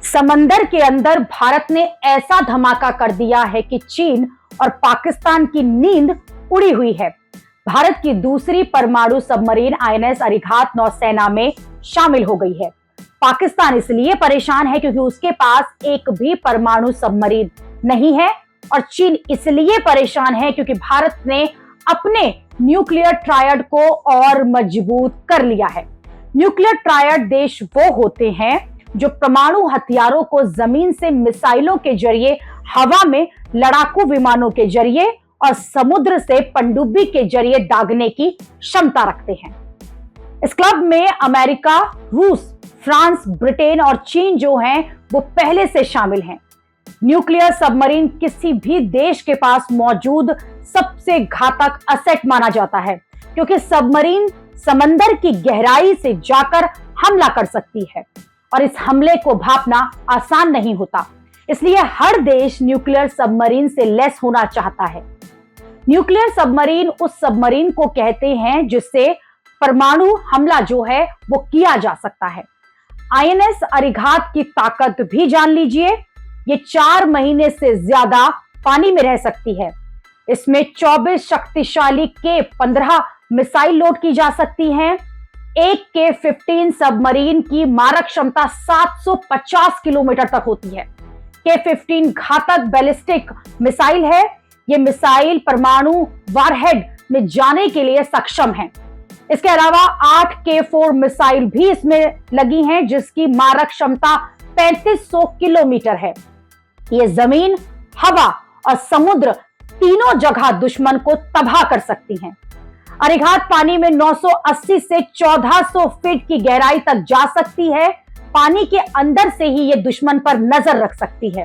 समंदर के अंदर भारत ने ऐसा धमाका कर दिया है कि चीन और पाकिस्तान की नींद उड़ी हुई है। भारत की दूसरी परमाणु सबमरीन आईएनएस अरिघात नौसेना में शामिल हो गई है। पाकिस्तान इसलिए परेशान है क्योंकि उसके पास एक भी परमाणु सबमरीन नहीं है, और चीन इसलिए परेशान है क्योंकि भारत ने अपने न्यूक्लियर ट्रायड को और मजबूत कर लिया है। न्यूक्लियर ट्रायड देश वो होते हैं जो परमाणु हथियारों को जमीन से मिसाइलों के जरिए, हवा में लड़ाकू विमानों के जरिए और समुद्र से पनडुब्बी के जरिए दागने की क्षमता रखते हैं। इस क्लब में अमेरिका, रूस, फ्रांस, ब्रिटेन और चीन जो हैं वो पहले से शामिल हैं। न्यूक्लियर सबमरीन किसी भी देश के पास मौजूद सबसे घातक असेट माना जाता है, क्योंकि सबमरीन समंदर की गहराई से जाकर हमला कर सकती है और इस हमले को भांपना आसान नहीं होता। इसलिए हर देश न्यूक्लियर सबमरीन से लैस होना चाहता है। न्यूक्लियर सबमरीन उस सबमरीन को कहते हैं जिससे परमाणु हमला जो है वो किया जा सकता है। आईएनएस अरिघात की ताकत भी जान लीजिए। ये 4 महीने से ज्यादा पानी में रह सकती है। इसमें 24 शक्तिशाली K-15 मिसाइल लोड की जा सकती हैं। एक K-15 सबमरीन की मारक क्षमता 750 किलोमीटर तक होती है। K-15 घातक बैलिस्टिक मिसाइल है। ये मिसाइल परमाणु वारहेड में जाने के लिए सक्षम है। इसके अलावा 8 K-4 मिसाइल भी इसमें लगी हैं, जिसकी मारक क्षमता 3500 किलोमीटर है। ये जमीन, हवा और समुद्र तीनों जगह दुश्मन को तबाह कर सकती हैं। अरिघात पानी में 980 से 1400 फीट की गहराई तक जा सकती है। पानी के अंदर से ही ये दुश्मन पर नजर रख सकती है।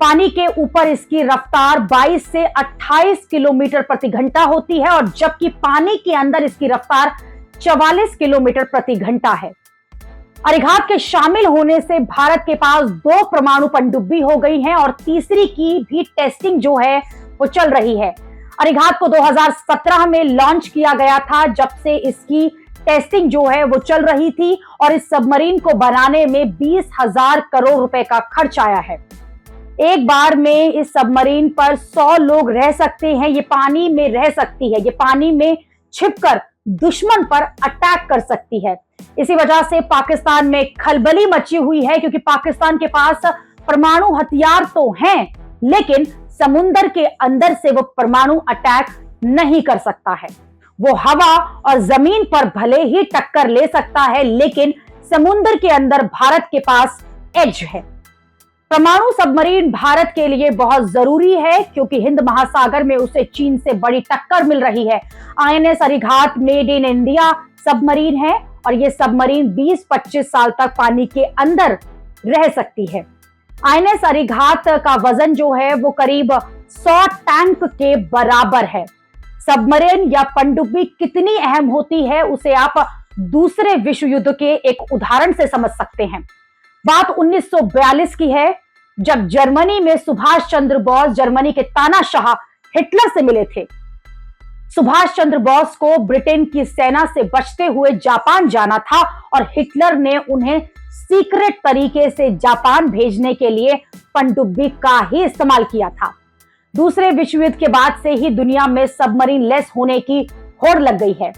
पानी के ऊपर इसकी रफ्तार 22 से 28 किलोमीटर प्रति घंटा होती है, और जबकि पानी के अंदर इसकी रफ्तार 44 किलोमीटर प्रति घंटा है। अरिघात के शामिल होने से भारत के पास 2 परमाणु पनडुब्बी हो गई हैं और तीसरी की भी टेस्टिंग जो है वो चल रही है। अरिघात को 2017 में लॉन्च किया गया था, जब से इसकी टेस्टिंग जो है वो चल रही थी, और इस सबमरीन को बनाने में 20,000 करोड़ रुपए का खर्च आया है। एक बार में इस सबमरीन पर 100 लोग रह सकते हैं। ये पानी में रह सकती है, ये पानी में छिपकर दुश्मन पर अटैक कर सकती है। इसी वजह से पाकिस्तान में खलबली मची हुई है, क्योंकि पाकिस्तान के पास परमाणु हथियार तो हैं, लेकिन समुद्र के अंदर से वो परमाणु अटैक नहीं कर सकता है। वो हवा और जमीन पर भले ही टक्कर ले सकता है, लेकिन समुद्र के अंदर भारत के पास एज है। परमाणु सबमरीन भारत के लिए बहुत जरूरी है, क्योंकि हिंद महासागर में उसे चीन से बड़ी टक्कर मिल रही है। INS Arighat made in India submarine है, और ये सबमरीन 20-25 साल तक पानी के अंदर रह सकती है। आईएनएस अरिघात का वजन जो है वो करीब 100 टैंक के बराबर है। सबमरीन या पनडुब्बी कितनी अहम होती है उसे आप दूसरे विश्व युद्ध के एक उदाहरण से समझ सकते हैं। बात 1942 की है, जब जर्मनी में सुभाष चंद्र बोस जर्मनी के तानाशाह हिटलर से मिले थे। सुभाष चंद्र बोस को ब्रिटेन की सेना से बचते हुए जापान जाना था, और हिटलर ने उन्हें सीक्रेट तरीके से जापान भेजने के लिए पनडुब्बी का ही इस्तेमाल किया था। दूसरे विश्व युद्ध के बाद से ही दुनिया में सबमरीन लेस होने की होड़ लग गई है।